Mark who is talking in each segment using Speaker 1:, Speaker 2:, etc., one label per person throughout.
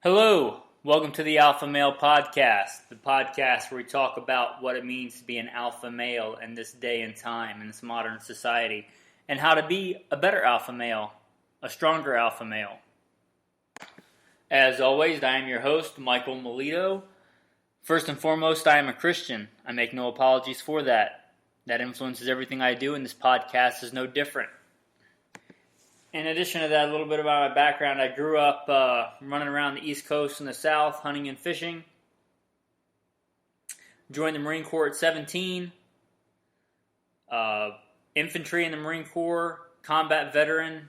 Speaker 1: Hello, welcome to the Alpha Male Podcast, the podcast where we talk about what it means to be an alpha male in this day and time, in this modern society, and how to be a better alpha male, a stronger alpha male. As always, I am your host, Michael Melito. First and foremost, I am a Christian. I make no apologies for that. That influences everything I do, and this podcast is no different. In addition to that, a little bit about my background. I grew up running around the East Coast and the South, hunting and fishing. Joined the Marine Corps at 17. Infantry in the Marine Corps, combat veteran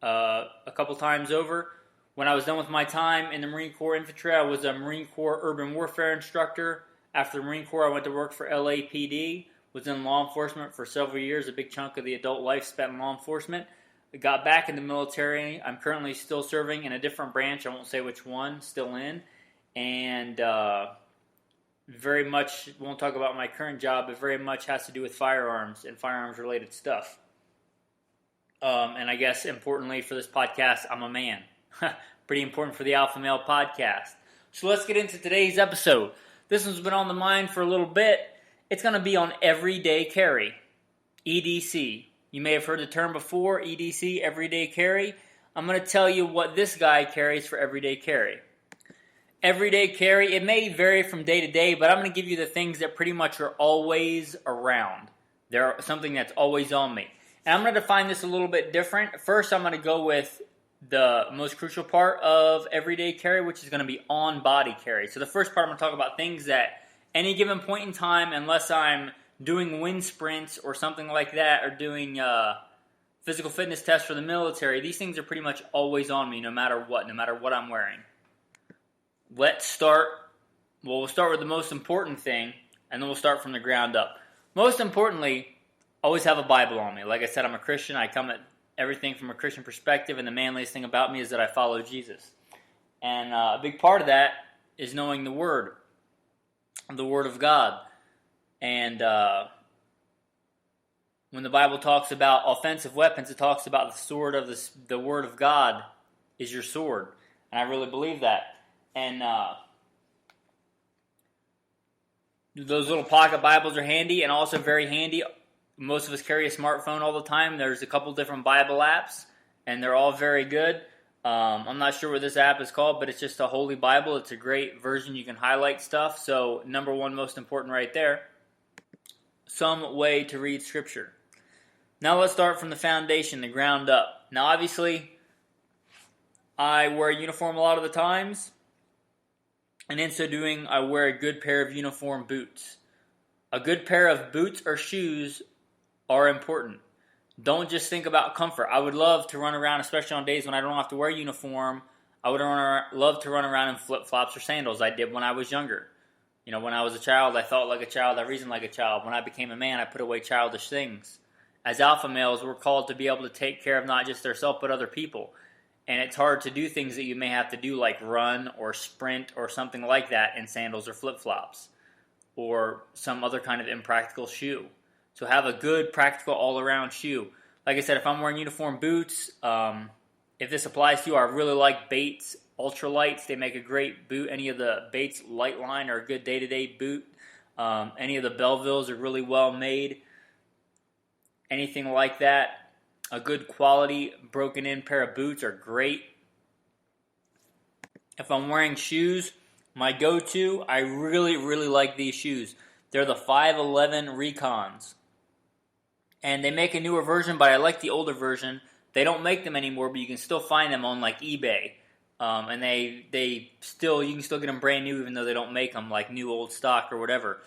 Speaker 1: a couple times over. When I was done with my time in the Marine Corps infantry, I was a Marine Corps urban warfare instructor. After the Marine Corps, I went to work for LAPD. Was in law enforcement for several years. A big chunk of the adult life spent in law enforcement. Got back in the military. I'm currently still serving in a different branch. I won't say which one, still in. And very much, won't talk about my current job, but very much has to do with firearms and firearms-related stuff. And I guess importantly for this podcast, I'm a man. Pretty important for the Alpha Male Podcast. So let's get into today's episode. This one's been on the mind for a little bit. It's going to be on everyday carry, E.D.C. You may have heard the term before, E.D.C, everyday carry. I'm going to tell you what this guy carries for everyday carry. Everyday carry, it may vary from day to day, but I'm going to give you the things that pretty much are always around. They're something that's always on me. And I'm going to define this a little bit different. First, I'm going to go with the most crucial part of everyday carry, which is going to be on-body carry. So the first part, I'm going to talk about things that any given point in time, unless I'm doing wind sprints or something like that, or doing physical fitness tests for the military, these things are pretty much always on me no matter what I'm wearing. We'll start with the most important thing, and then we'll start from the ground up. Most importantly, always have a Bible on me. Like I said, I'm a Christian. I come at everything from a Christian perspective, and the manliest thing about me is that I follow Jesus. And a big part of that is knowing the Word of God. And when the Bible talks about offensive weapons, it talks about the sword of the Word of God is your sword. And I really believe that. And those little pocket Bibles are handy and also very handy. Most of us carry a smartphone all the time. There's a couple different Bible apps, and they're all very good. I'm not sure what this app is called, but it's just a Holy Bible. It's a great version. You can highlight stuff. So number one, most important right there. Some way to read Scripture. Now let's start from the foundation, the ground up. Now obviously, I wear a uniform a lot of the times, and in so doing, I wear a good pair of uniform boots. A good pair of boots or shoes are important. Don't just think about comfort. I would love to run around, especially on days when I don't have to wear a uniform. I would love to run around in flip-flops or sandals. I did when I was younger. You know, when I was a child, I thought like a child, I reasoned like a child. When I became a man, I put away childish things. As alpha males, we're called to be able to take care of not just ourselves, but other people. And it's hard to do things that you may have to do, like run or sprint or something like that in sandals or flip-flops or some other kind of impractical shoe. So have a good, practical, all-around shoe. Like I said, if I'm wearing uniform boots, if this applies to you, I really like Bates Ultralights. They make a great boot. Any of the Bates Light line are a good day-to-day boot. Any of the Bellevilles are really well made. Anything like that. A good quality broken-in pair of boots are great. If I'm wearing shoes, my go-to, I really, really like these shoes. They're the 511 Recons. And they make a newer version, but I like the older version. They don't make them anymore, but you can still find them on like eBay. And you can still get them brand new, even though they don't make them like new old stock or whatever.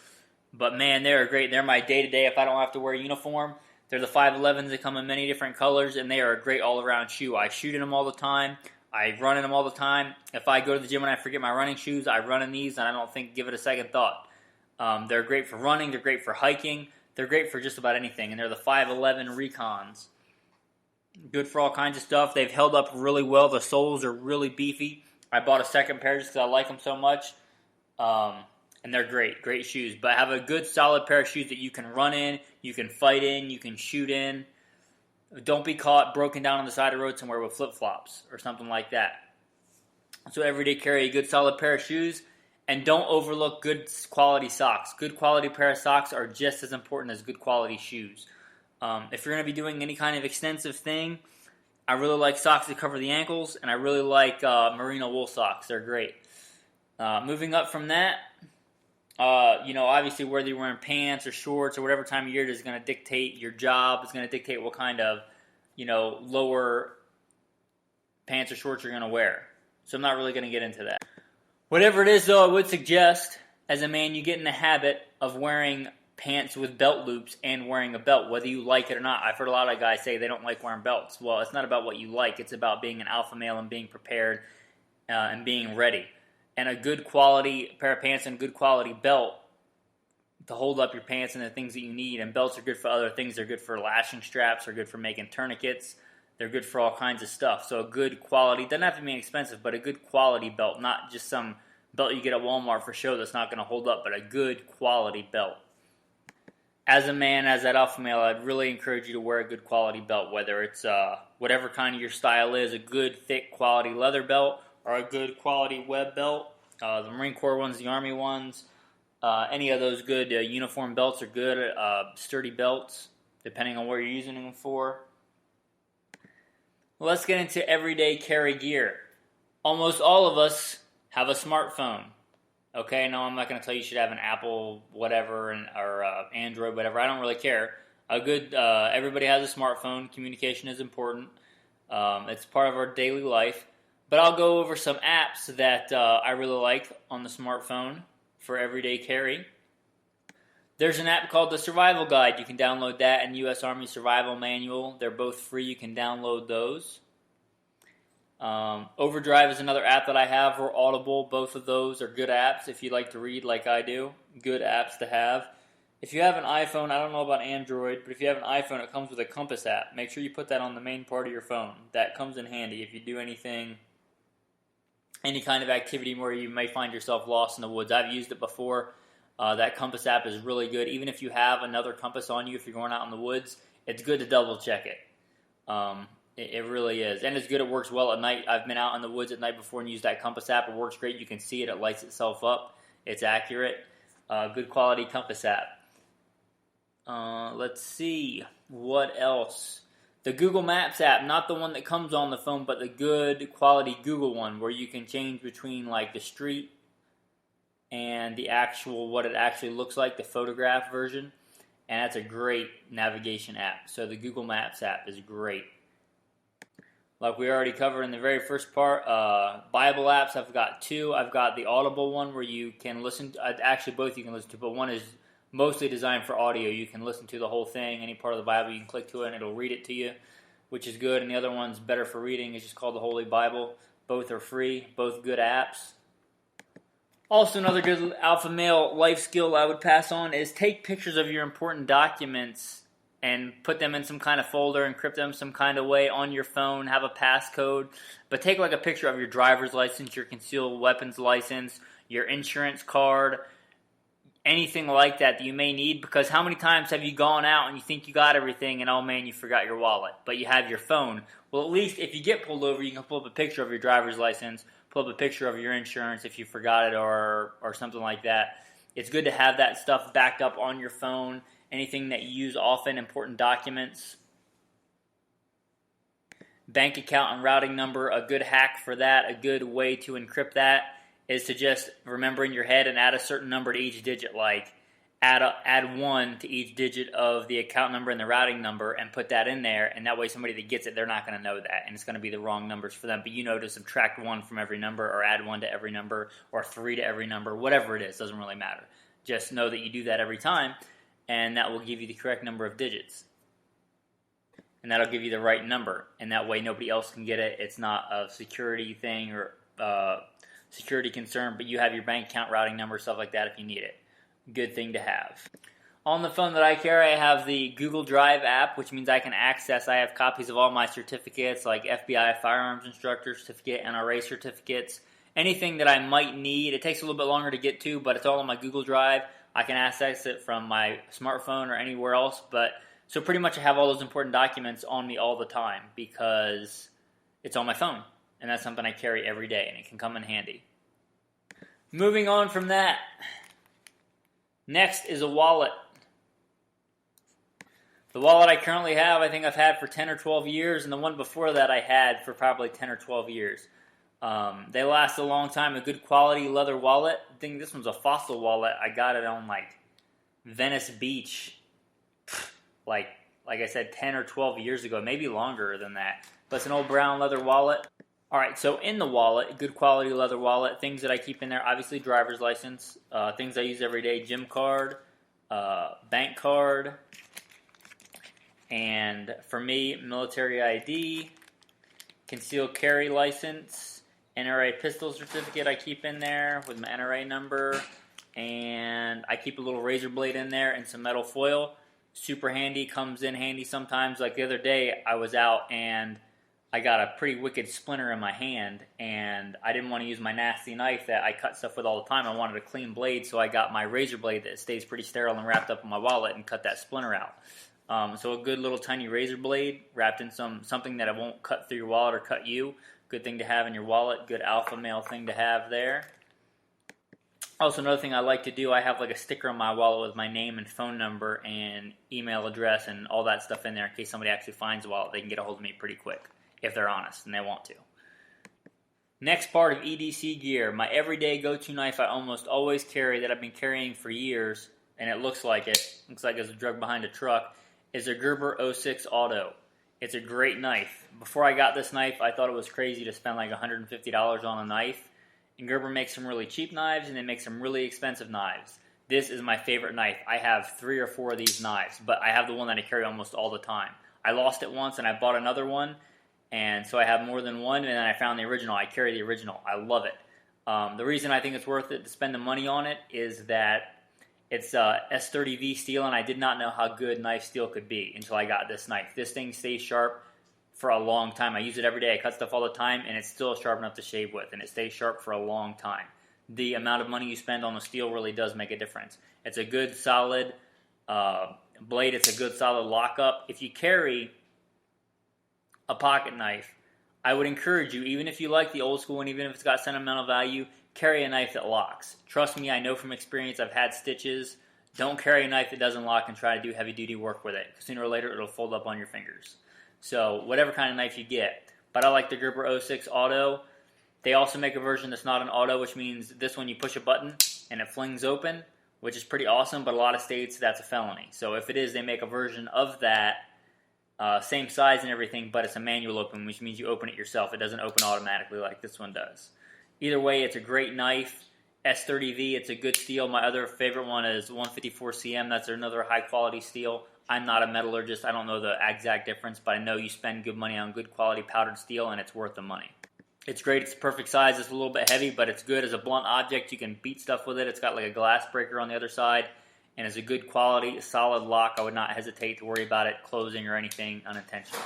Speaker 1: But man, they're great. They're my day-to-day if I don't have to wear a uniform. They're the 511s that come in many different colors, and they are a great all-around shoe. I shoot in them all the time. I run in them all the time. If I go to the gym and I forget my running shoes, I run in these, and I don't give it a second thought. They're great for running. They're great for hiking. They're great for just about anything, and they're the 511 Recons. Good for all kinds of stuff. They've held up really well. The soles are really beefy. I bought a second pair just because I like them so much. And they're great shoes. But have a good solid pair of shoes that you can run in, you can fight in, you can shoot in. Don't be caught broken down on the side of the road somewhere with flip-flops or something like that. So everyday carry a good solid pair of shoes, and don't overlook good quality socks. Good quality pair of socks are just as important as good quality shoes. If you're going to be doing any kind of extensive thing, I really like socks that cover the ankles, and I really like merino wool socks. They're great. Moving up from that, obviously whether you're wearing pants or shorts or whatever time of year it is going to dictate your job. It's going to dictate what kind of, lower pants or shorts you're going to wear. So I'm not really going to get into that. Whatever it is, though, I would suggest, as a man, you get in the habit of wearing pants with belt loops and wearing a belt, whether you like it or not. I've heard a lot of guys say they don't like wearing belts. Well, it's not about what you like. It's about being an alpha male and being prepared and being ready. And a good quality pair of pants and good quality belt to hold up your pants and the things that you need. And belts are good for other things. They're good for lashing straps. They're good for making tourniquets. They're good for all kinds of stuff. So a good quality, doesn't have to be expensive, but a good quality belt, not just some belt you get at Walmart for show that's not going to hold up, but a good quality belt. As a man, as that alpha male, I'd really encourage you to wear a good quality belt, whether it's whatever kind of your style is, a good thick quality leather belt or a good quality web belt. The Marine Corps ones, the Army ones, any of those good uniform belts are good, sturdy belts, depending on what you're using them for. Let's get into everyday carry gear. Almost all of us have a smartphone. Okay, no, I'm not going to tell you should have an Apple whatever or Android whatever. I don't really care. Everybody has a smartphone. Communication is important. It's part of our daily life. But I'll go over some apps that I really like on the smartphone for everyday carry. There's an app called the Survival Guide. You can download that and U.S. Army Survival Manual. They're both free. You can download those. Overdrive is another app that I have, or Audible. Both of those are good apps if you like to read like I do. Good apps to have. If you have an iPhone, I don't know about Android, but if you have an iPhone, it comes with a compass app. Make sure you put that on the main part of your phone. That comes in handy if you do anything, any kind of activity where you may find yourself lost in the woods. I've used it before. That compass app is really good. Even if you have another compass on you, if you're going out in the woods, it's good to double check it. It really is. And it's good. It works well at night. I've been out in the woods at night before and used that compass app. It works great. You can see it. It lights itself up. It's accurate. Good quality compass app. Let's see. What else? The Google Maps app, not the one that comes on the phone, but the good quality Google one where you can change between like the street and the actual, what it actually looks like, the photograph version. And that's a great navigation app. So the Google Maps app is great. Like we already covered in the very first part, Bible apps, I've got two. I've got the Audible one where you can listen to, actually both you can listen to, but one is mostly designed for audio. You can listen to the whole thing, any part of the Bible, you can click to it and it'll read it to you, which is good. And the other one's better for reading. It's just called the Holy Bible. Both are free, both good apps. Also, another good alpha male life skill I would pass on is take pictures of your important documents and put them in some kind of folder, encrypt them some kind of way on your phone, have a passcode. But take like a picture of your driver's license, your concealed weapons license, your insurance card, anything like that you may need, because how many times have you gone out and you think you got everything and oh man, you forgot your wallet, but you have your phone. Well, at least if you get pulled over, you can pull up a picture of your driver's license, pull up a picture of your insurance if you forgot it or something like that. It's good to have that stuff backed up on your phone, anything that you use often, important documents. Bank account and routing number, a good hack for that, a good way to encrypt that is to just remember in your head and add a certain number to each digit, like add 1 to each digit of the account number and the routing number and put that in there, and that way somebody that gets it, they're not going to know that, and it's going to be the wrong numbers for them. But you know to subtract 1 from every number or add 1 to every number or 3 to every number, whatever it is, doesn't really matter. Just know that you do that every time, and that will give you the correct number of digits. And that'll give you the right number, and that way nobody else can get it. It's not a security thing or security concern, but you have your bank account, routing number, stuff like that if you need it. Good thing to have. On the phone that I carry, I have the Google Drive app, which means I have copies of all my certificates, like FBI firearms instructor certificate, NRA certificates, anything that I might need. It takes a little bit longer to get to, but it's all on my Google Drive. I can access it from my smartphone or anywhere else, so pretty much I have all those important documents on me all the time because it's on my phone. and that's something I carry every day, and it can come in handy. Moving on from that, next is a wallet. The wallet I currently have, I think I've had for 10 or 12 years, and the one before that I had for probably 10 or 12 years. They last a long time, a good quality leather wallet. I think this one's a Fossil wallet. I got it on Venice Beach, like I said, 10 or 12 years ago, maybe longer than that. But it's an old brown leather wallet. Alright, so in the wallet, good quality leather wallet, things that I keep in there, obviously driver's license, things I use every day, gym card, bank card, and for me, military ID, concealed carry license, NRA pistol certificate I keep in there with my NRA number, and I keep a little razor blade in there and some metal foil. Super handy, comes in handy sometimes. Like the other day, I was out and I got a pretty wicked splinter in my hand, and I didn't want to use my nasty knife that I cut stuff with all the time. I wanted a clean blade, so I got my razor blade that stays pretty sterile and wrapped up in my wallet and cut that splinter out. So a good little tiny razor blade wrapped in something that it won't cut through your wallet or cut you. Good thing to have in your wallet. Good alpha male thing to have there. Also, another thing I like to do, I have like a sticker on my wallet with my name and phone number and email address and all that stuff in there in case somebody actually finds the wallet. They can get a hold of me pretty quick if they're honest and they want to. Next part of E.D.C. gear, my everyday go-to knife I almost always carry that I've been carrying for years, and it looks like it's drug behind a truck, is a Gerber 06 Auto. It's a great knife. Before I got this knife, I thought it was crazy to spend like $150 on a knife. And Gerber makes some really cheap knives, and they make some really expensive knives. This is my favorite knife. I have 3 or 4 of these knives, but I have the one that I carry almost all the time. I lost it once, and I bought another one, and so I have more than one, and then I found the original. I carry the original. I love it. The reason I think it's worth it to spend the money on it is that it's S30V steel, and I did not know how good knife steel could be until I got this knife. This thing stays sharp for a long time. I use it every day. I cut stuff all the time, and it's still sharp enough to shave with, and it stays sharp for a long time. The amount of money you spend on the steel really does make a difference. It's a good, solid blade. It's a good, solid lockup. If you carry a pocket knife, I would encourage you, even if you like the old school one, even if it's got sentimental value, carry a knife that locks. Trust me, I know from experience. I've had stitches. Don't carry a knife that doesn't lock and try to do heavy-duty work with it. Sooner or later, it'll fold up on your fingers. So whatever kind of knife you get. But I like the Gerber 06 Auto. They also make a version that's not an auto, which means this one you push a button and it flings open, which is pretty awesome, but a lot of states that's a felony. So if it is, they make a version of that, same size and everything, but it's a manual open, which means you open it yourself. It doesn't open automatically like this one does. Either way, it's a great knife. S30V, it's a good steel. My other favorite one is 154CM. That's another high-quality steel. I'm not a metallurgist. I don't know the exact difference, but I know you spend good money on good quality powdered steel, and it's worth the money. It's great. It's the perfect size. It's a little bit heavy, but it's good as a blunt object. You can beat stuff with it. It's got like a glass breaker on the other side, and it's a good quality, solid lock. I would not hesitate to worry about it closing or anything unintentionally.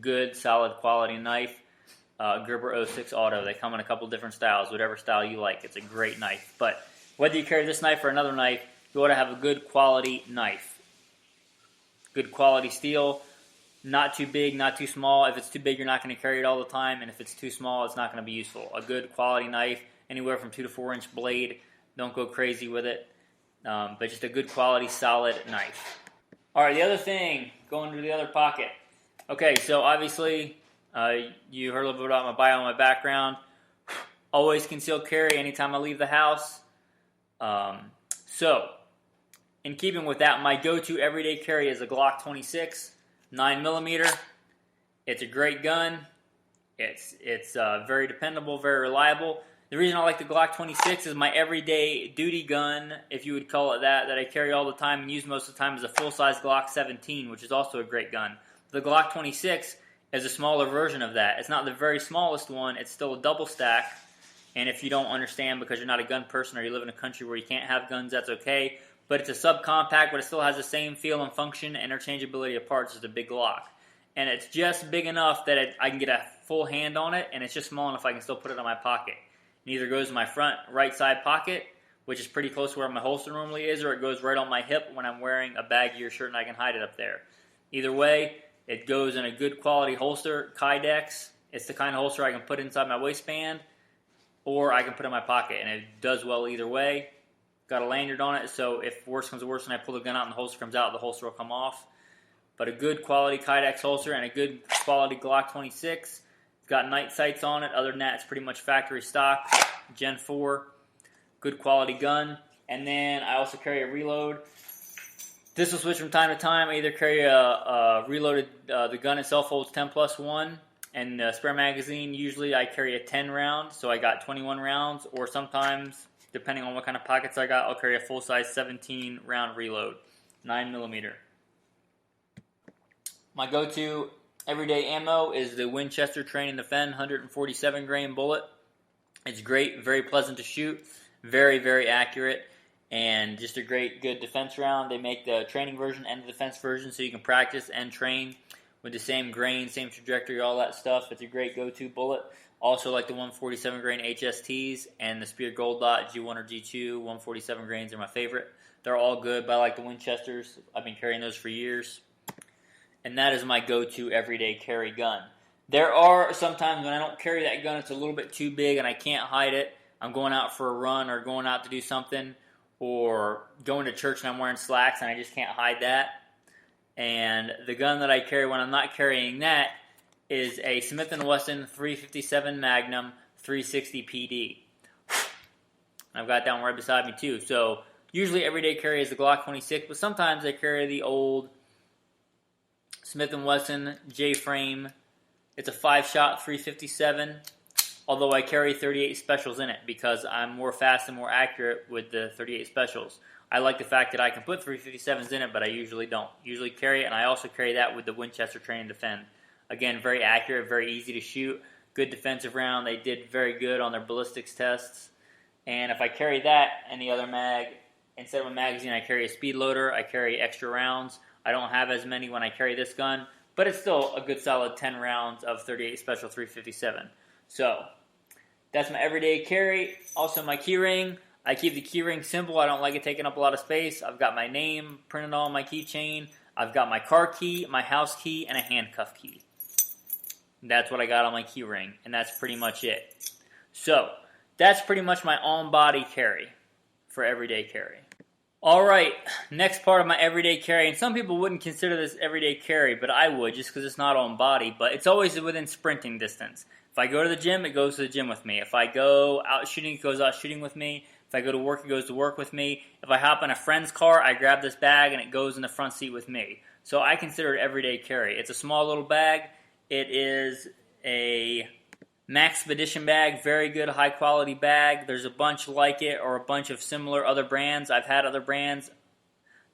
Speaker 1: Good, solid quality knife. Gerber 06 Auto. They come in a couple different styles, whatever style you like. It's a great knife. But whether you carry this knife or another knife, you ought to have a good quality knife. Good quality steel, not too big, not too small. If it's too big, you're not going to carry it all the time, and if it's too small, it's not going to be useful. A good quality knife, anywhere from 2 to 4 inch blade. Don't go crazy with it, but just a good quality, solid knife. All right, the other thing, going to the other pocket. Okay, so obviously, you heard a little bit about my bio and my background. Always concealed carry anytime I leave the house. So, in keeping with that, my go-to everyday carry is a Glock 26, 9mm. It's a great gun. It's very dependable, very reliable. The reason I like the Glock 26 is my everyday duty gun, if you would call it that I carry all the time and use most of the time, is a full-size Glock 17, which is also a great gun. The Glock 26 is a smaller version of that. It's not the very smallest one. It's still a double stack. And if you don't understand because you're not a gun person or you live in a country where you can't have guns, that's okay. But it's a subcompact, but it still has the same feel and function and interchangeability of parts as the big Glock. And it's just big enough that I can get a full hand on it, and it's just small enough I can still put it in my pocket. It either goes in my front right side pocket, which is pretty close to where my holster normally is, or it goes right on my hip when I'm wearing a baggier shirt and I can hide it up there. Either way, it goes in a good quality holster, Kydex. It's the kind of holster I can put inside my waistband, or I can put in my pocket, and it does well either way. Got a lanyard on it, so if worse comes to worse and I pull the gun out and the holster comes out, the holster will come off. But a good quality Kydex holster and a good quality Glock 26. It's got night sights on it. Other than that, it's pretty much factory stock. Gen 4. Good quality gun. And then I also carry a reload. This will switch from time to time. I either carry a reloaded, the gun itself holds 10+1. And the spare magazine, usually I carry a 10 round. So I got 21 rounds. Or sometimes, depending on what kind of pockets I got, I'll carry a full-size 17 round reload. 9mm. My go-to everyday ammo is the Winchester Train & Defend 147 grain bullet. It's great, very pleasant to shoot, very, very accurate, and just a great, good defense round. They make the training version and the defense version so you can practice and train with the same grain, same trajectory, all that stuff. It's a great go-to bullet. Also like the 147 grain HSTs and the Spear Gold Dot G1 or G2. 147 grains are my favorite. They're all good, but I like the Winchesters. I've been carrying those for years. And that is my go-to everyday carry gun. There are sometimes when I don't carry that gun, it's a little bit too big and I can't hide it. I'm going out for a run or going out to do something, or going to church and I'm wearing slacks and I just can't hide that. And the gun that I carry when I'm not carrying that is a Smith & Wesson 357 Magnum 360 PD. I've got that one right beside me too. So usually everyday carry is the Glock 26, but sometimes I carry the old Smith & Wesson J-frame. It's a 5-shot 357, although I carry 38 specials in it because I'm more fast and more accurate with the 38 specials. I like the fact that I can put 357s in it, but I usually don't. Usually carry it, and I also carry that with the Winchester Train & Defend. Again, very accurate, very easy to shoot, good defensive round. They did very good on their ballistics tests. And if I carry that and the other mag, instead of a magazine, I carry a speed loader. I carry extra rounds. I don't have as many when I carry this gun, but it's still a good solid 10 rounds of 38 Special 357. So, that's my everyday carry. Also my keyring. I keep the keyring simple. I don't like it taking up a lot of space. I've got my name printed on my keychain. I've got my car key, my house key, and a handcuff key. That's what I got on my keyring, and that's pretty much it. So, that's pretty much my on-body carry for everyday carry. Alright, next part of my everyday carry, and some people wouldn't consider this everyday carry, but I would just because it's not on body, but it's always within sprinting distance. If I go to the gym, it goes to the gym with me. If I go out shooting, it goes out shooting with me. If I go to work, it goes to work with me. If I hop in a friend's car, I grab this bag and it goes in the front seat with me. So I consider it everyday carry. It's a small little bag. It is a Maxpedition bag, very good high quality bag. There's a bunch like it or a bunch of similar other brands. I've had other brands.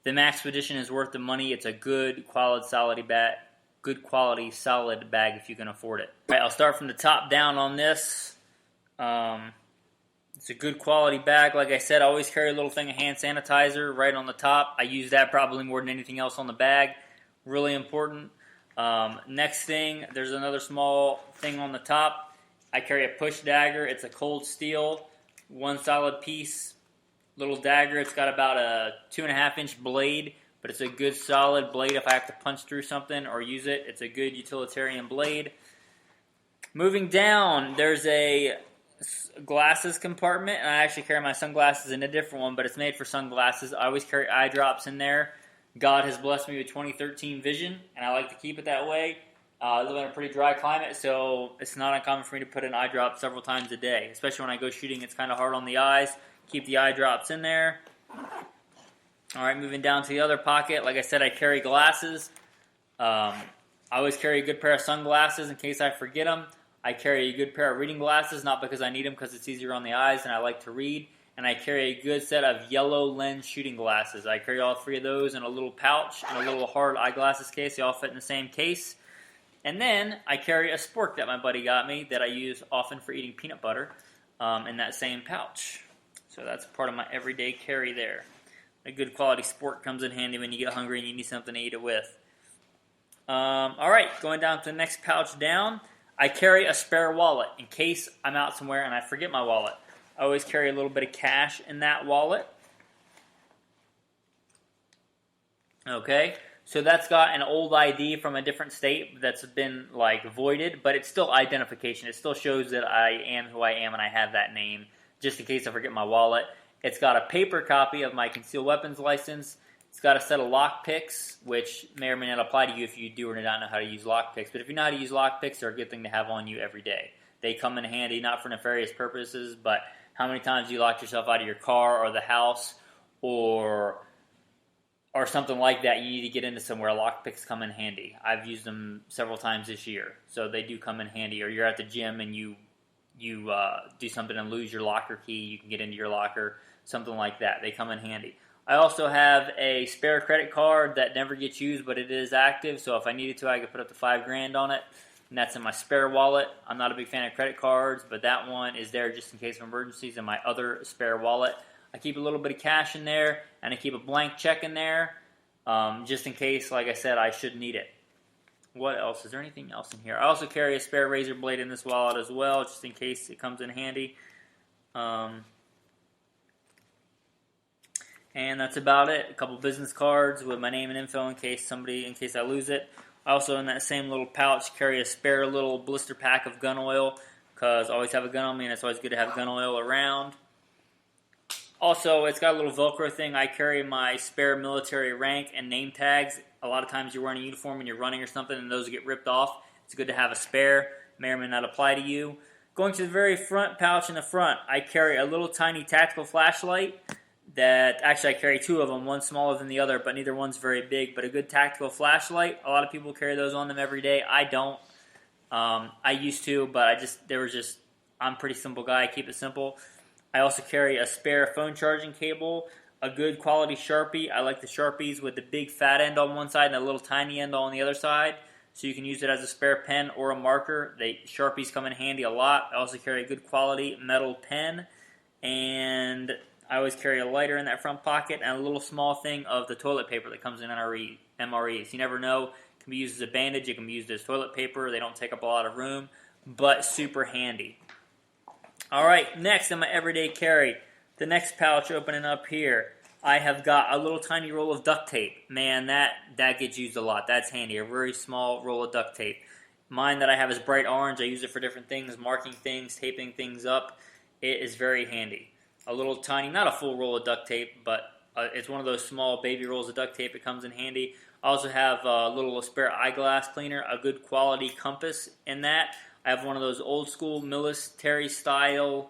Speaker 1: The Maxpedition is worth the money. It's a good quality solid bag. Good quality solid bag if you can afford it. All right, I'll start from the top down on this. It's a good quality bag. Like I said, I always carry a little thing of hand sanitizer right on the top. I use that probably more than anything else on the bag. Really important. Next thing, there's another small thing on the top. I carry a push dagger. It's a cold steel, one solid piece, little dagger. It's got about a 2.5-inch blade, but it's a good solid blade if I have to punch through something or use it. It's a good utilitarian blade. Moving down, there's a glasses compartment, and I actually carry my sunglasses in a different one, but it's made for sunglasses. I always carry eye drops in there. God has blessed me with 2013 vision, and I like to keep it that way. I live in a pretty dry climate, so it's not uncommon for me to put an eye drop several times a day. Especially when I go shooting, it's kind of hard on the eyes. Keep the eye drops in there. Alright, moving down to the other pocket. Like I said, I carry glasses. I always carry a good pair of sunglasses in case I forget them. I carry a good pair of reading glasses, not because I need them, because it's easier on the eyes and I like to read. And I carry a good set of yellow lens shooting glasses. I carry all 3 of those in a little pouch and a little hard eyeglasses case. They all fit in the same case. And then I carry a spork that my buddy got me that I use often for eating peanut butter in that same pouch. So that's part of my everyday carry there. A good quality spork comes in handy when you get hungry and you need something to eat it with. Alright, going down to the next pouch down, I carry a spare wallet in case I'm out somewhere and I forget my wallet. I always carry a little bit of cash in that wallet. Okay, So that's got an old ID from a different state that's been like voided, but it's still identification. It still shows that I am who I am and I have that name, just in case I forget my wallet. It's got a paper copy of my concealed weapons license. It's got a set of lock picks, which may or may not apply to you if you do or do not know how to use lock picks. But if you know how to use lock picks, they're a good thing to have on you every day. They come in handy, not for nefarious purposes, but how many times you locked yourself out of your car or the house or something like that, you need to get into somewhere. Lock picks come in handy. I've used them several times this year, so they do come in handy. Or you're at the gym and you do something and lose your locker key, you can get into your locker, something like that. They come in handy. I also have a spare credit card that never gets used, but it is active, so if I needed to, I could put up to $5,000 on it, and that's in my spare wallet. I'm not a big fan of credit cards, but that one is there just in case of emergencies in my other spare wallet. I keep a little bit of cash in there, and I keep a blank check in there, just in case, like I said, I should need it. What else? Is there anything else in here? I also carry a spare razor blade in this wallet as well, just in case it comes in handy. And that's about it. A couple business cards with my name and info in case I lose it. I also, in that same little pouch, carry a spare little blister pack of gun oil, because I always have a gun on me, and it's always good to have gun oil around. Also, it's got a little Velcro thing. I carry my spare military rank and name tags. A lot of times you're wearing a uniform and you're running or something, and those get ripped off. It's good to have a spare. May or may not apply to you. Going to the very front pouch in the front, I carry a little tiny tactical flashlight. Actually I carry two of them, one smaller than the other, but neither one's very big. But a good tactical flashlight, a lot of people carry those on them every day. I don't. I used to, but I'm a pretty simple guy. I keep it simple. I also carry a spare phone charging cable, a good quality Sharpie. I like the Sharpies with the big fat end on one side and a little tiny end on the other side, so you can use it as a spare pen or a marker. Sharpies come in handy a lot. I also carry a good quality metal pen, and I always carry a lighter in that front pocket and a little small thing of the toilet paper that comes in MREs. You never know. It can be used as a bandage. It can be used as toilet paper. They don't take up a lot of room, but super handy. All right, next in my everyday carry, the next pouch opening up here, I have got a little tiny roll of duct tape. Man, that gets used a lot. That's handy, a very small roll of duct tape. Mine that I have is bright orange. I use it for different things, marking things, taping things up. It is very handy. A little tiny, not a full roll of duct tape, but it's one of those small baby rolls of duct tape. It comes in handy. I also have a little spare eyeglass cleaner, a good quality compass in that. I have one of those old school military style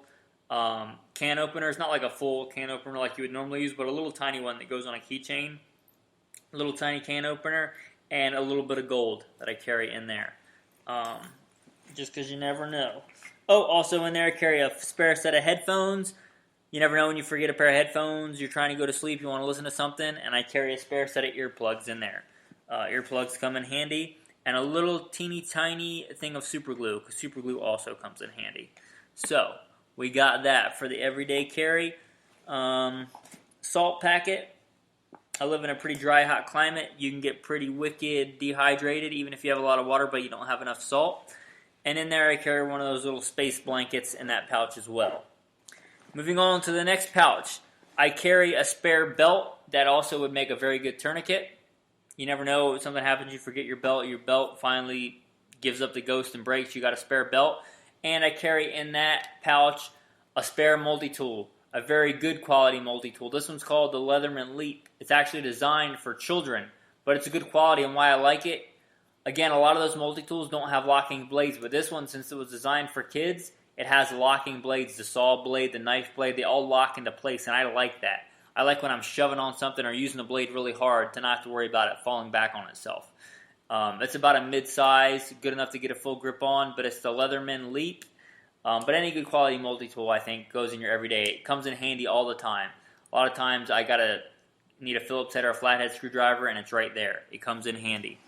Speaker 1: can openers, not like a full can opener like you would normally use, but a little tiny one that goes on a keychain. A little tiny can opener and a little bit of gold that I carry in there. Just because you never know. Oh, also in there I carry a spare set of headphones. You never know when you forget a pair of headphones, you're trying to go to sleep, you want to listen to something, and I carry a spare set of earplugs in there. Earplugs come in handy, and a little teeny tiny thing of super glue, because super glue also comes in handy. So, we got that for the everyday carry. Salt packet. I live in a pretty dry, hot climate. You can get pretty wicked dehydrated, even if you have a lot of water, but you don't have enough salt. And in there I carry one of those little space blankets in that pouch as well. Moving on to the next pouch, I carry a spare belt that also would make a very good tourniquet. You never know, if something happens, you forget your belt finally gives up the ghost and breaks, you got a spare belt. And I carry in that pouch a spare multi-tool, a very good quality multi-tool. This one's called the Leatherman Leap. It's actually designed for children, but it's a good quality, and why I like it, again, a lot of those multi-tools don't have locking blades, but this one, since it was designed for kids, it has locking blades, the saw blade, the knife blade, they all lock into place, and I like that. I like when I'm shoving on something or using the blade really hard to not have to worry about it falling back on itself. It's about a mid-size, good enough to get a full grip on, but it's the Leatherman Leap. But any good quality multi-tool, I think, goes in your everyday. It comes in handy all the time. A lot of times I need a Phillips head or a flathead screwdriver, and it's right there. It comes in handy.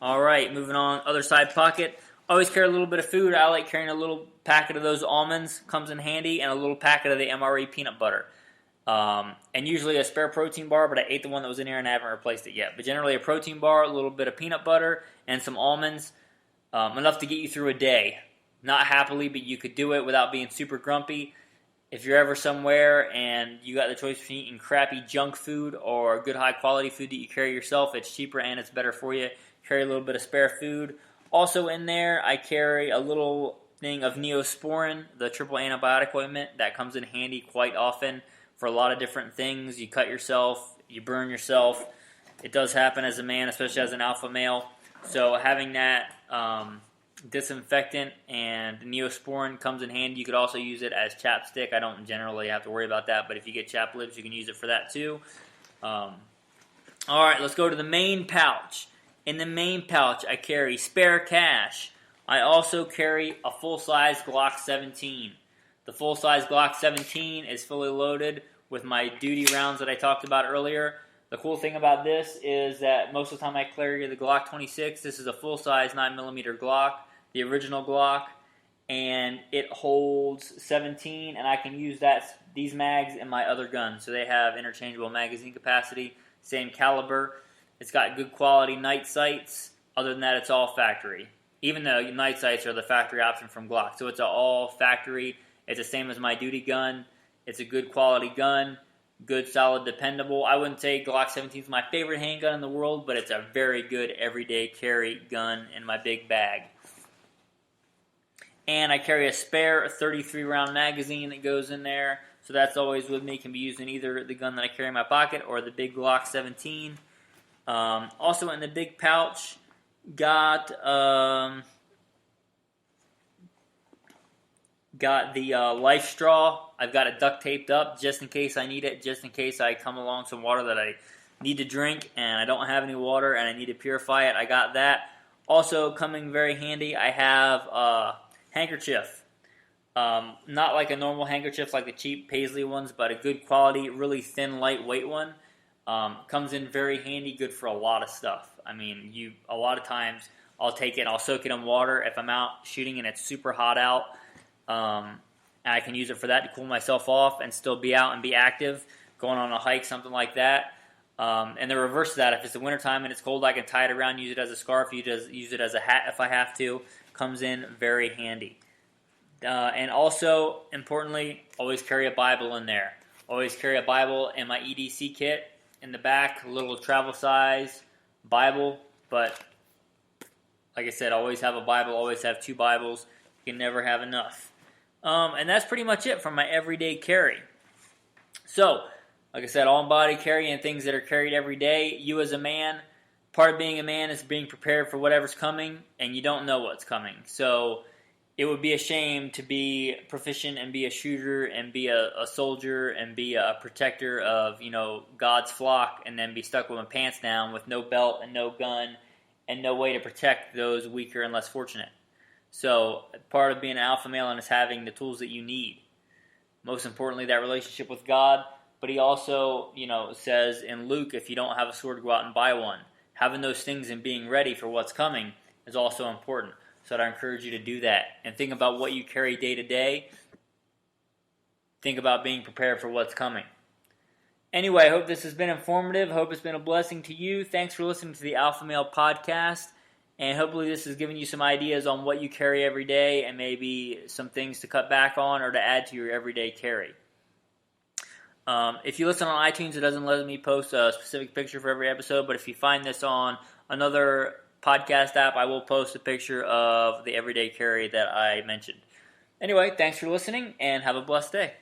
Speaker 1: All right, moving on, other side pocket. Always carry a little bit of food. I like carrying a little packet of those almonds, comes in handy, and a little packet of the MRE peanut butter. And usually a spare protein bar, but I ate the one that was in here and I haven't replaced it yet. But generally a protein bar, a little bit of peanut butter, and some almonds, enough to get you through a day. Not happily, but you could do it without being super grumpy. if you're ever somewhere and you got the choice between eating crappy junk food or good high quality food that you carry yourself, it's cheaper and it's better for you. Carry a little bit of spare food. Also in there, I carry a little thing of Neosporin, the triple antibiotic ointment that comes in handy quite often for a lot of different things. You cut yourself, you burn yourself. It does happen as a man, especially as an alpha male. So having that disinfectant and Neosporin comes in handy. You could also use it as chapstick. I don't generally have to worry about that, but if you get chapped lips, you can use it for that too. All right, let's go to the main pouch. In the main pouch, I carry spare cash. I also carry a full-size Glock 17. The full-size Glock 17 is fully loaded with my duty rounds that I talked about earlier. The cool thing about this is that most of the time I carry the Glock 26. This is a full-size 9mm Glock, the original Glock, and it holds 17, and I can use these mags in my other guns. So they have interchangeable magazine capacity, same caliber. It's got good quality night sights. Other than that, it's all factory. Even though night sights are the factory option from Glock. So it's all factory. It's the same as my duty gun. It's a good quality gun. Good, solid, dependable. I wouldn't say Glock 17 is my favorite handgun in the world, but it's a very good everyday carry gun in my big bag. And I carry a spare 33-round magazine that goes in there. So that's always with me. It can be used in either the gun that I carry in my pocket or the big Glock 17. Also in the big pouch, got the life straw. I've got it duct taped up just in case I need it, just in case I come along some water that I need to drink and I don't have any water and I need to purify it. I got that. Also coming very handy, I have a handkerchief. Not like a normal handkerchief like the cheap Paisley ones, but a good quality, really thin, lightweight one. Comes in very handy, good for a lot of stuff. I mean, a lot of times I'll take it and I'll soak it in water if I'm out shooting and it's super hot out. And I can use it for that to cool myself off and still be out and be active, going on a hike, something like that. And the reverse of that, if it's the wintertime and it's cold, I can tie it around, use it as a scarf, use it as a hat if I have to. Comes in very handy. And also, importantly, always carry a Bible in there. Always carry a Bible in my E.D.C kit. In the back, a little travel size Bible, but like I said, always have a Bible, always have 2 Bibles. You can never have enough. And that's pretty much it for my everyday carry. So, like I said, all-in-body carry and things that are carried every day. You as a man, part of being a man is being prepared for whatever's coming, and you don't know what's coming. So it would be a shame to be proficient and be a shooter and be a soldier and be a protector of, God's flock and then be stuck with my pants down with no belt and no gun and no way to protect those weaker and less fortunate. So part of being an alpha male is having the tools that you need. Most importantly, that relationship with God. But he also, says in Luke, if you don't have a sword, go out and buy one. Having those things and being ready for what's coming is also important. So I encourage you to do that. And think about what you carry day to day. Think about being prepared for what's coming. Anyway, I hope this has been informative. I hope it's been a blessing to you. Thanks for listening to the Alpha Male Podcast. And hopefully this has given you some ideas on what you carry every day and maybe some things to cut back on or to add to your everyday carry. If you listen on iTunes, it doesn't let me post a specific picture for every episode, but if you find this on another podcast app, I will post a picture of the everyday carry that I mentioned. Anyway, thanks for listening, and have a blessed day.